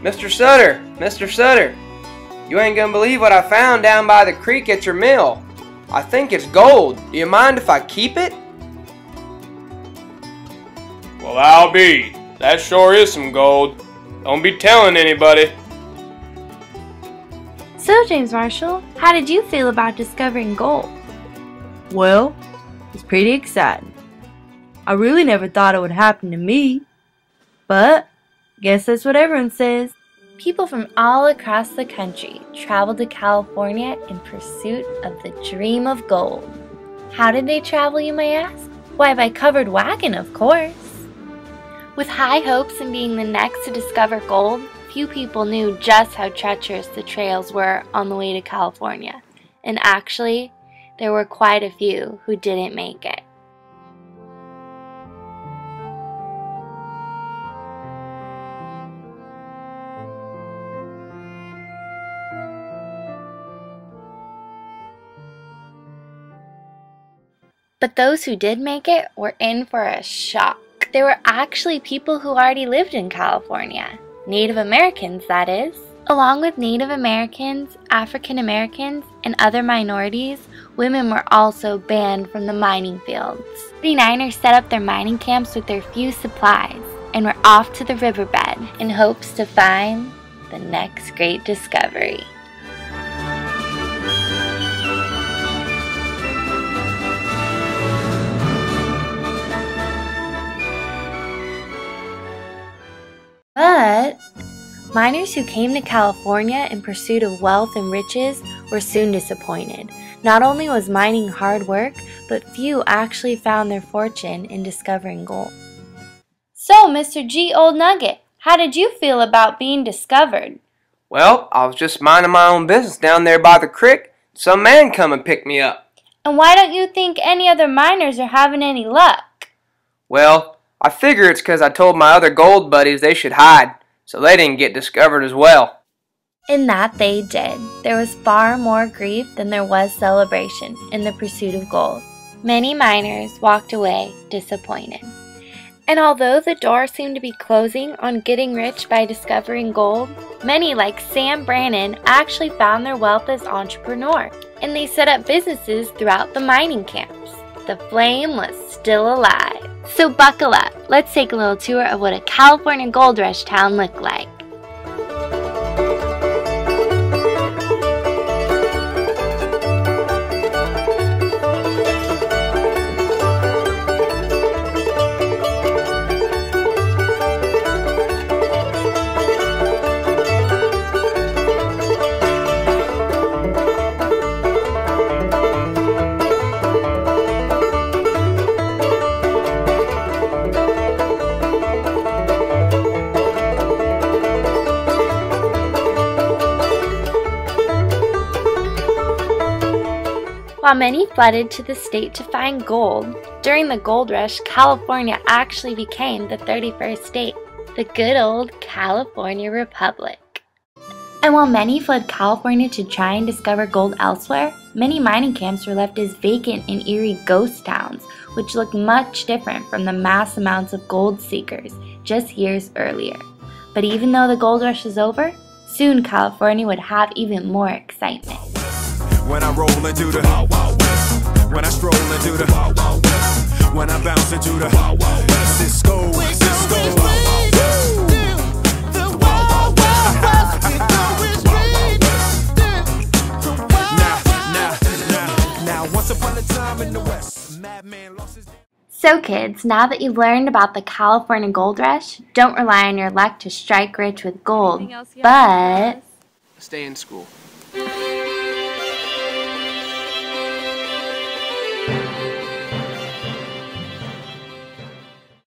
Mr. Sutter, Mr. Sutter, you ain't gonna believe what I found down by the creek at your mill. I think it's gold. Do you mind if I keep it? Well, I'll be. That sure is some gold. Don't be telling anybody. So, James Marshall, how did you feel about discovering gold? Well, it's pretty exciting. I really never thought it would happen to me. But, guess that's what everyone says. People from all across the country traveled to California in pursuit of the dream of gold. How did they travel, you may ask? Why, by covered wagon, of course. With high hopes in being the next to discover gold, few people knew just how treacherous the trails were on the way to California. And actually, there were quite a few who didn't make it. But those who did make it were in for a shock. There were actually people who already lived in California. Native Americans, that is. Along with Native Americans, African Americans, and other minorities, women were also banned from the mining fields. 49ers set up their mining camps with their few supplies and were off to the riverbed in hopes to find the next great discovery. But miners who came to California in pursuit of wealth and riches were soon disappointed. Not only was mining hard work, but few actually found their fortune in discovering gold. So, Mr. G. Old Nugget, how did you feel about being discovered? Well, I was just minding my own business down there by the creek. Some man come and picked me up. And why don't you think any other miners are having any luck? Well, I figure it's 'cause I told my other gold buddies they should hide, so they didn't get discovered as well. In that they did. There was far more grief than there was celebration in the pursuit of gold. Many miners walked away disappointed. And although the door seemed to be closing on getting rich by discovering gold, many like Sam Brannon actually found their wealth as entrepreneurs, and they set up businesses throughout the mining camps. The flame was still alive. So buckle up, let's take a little tour of what a California gold rush town looked like. While many flooded to the state to find gold, during the gold rush, California actually became the 31st state, the good old California Republic. And while many fled California to try and discover gold elsewhere, many mining camps were left as vacant and eerie ghost towns, which looked much different from the mass amounts of gold seekers just years earlier. But even though the gold rush is over, soon California would have even more excitement. When I roll into the Wild Wild West, when I stroll into the Wild Wild West, when I bounce into the Wild Wild West, Cisco, Cisco. The Wild Wild West, now, once upon a time in the West, a madman lost his. So kids, now that you've learned about the California gold rush, don't rely on your luck to strike rich with gold, but Stay in school.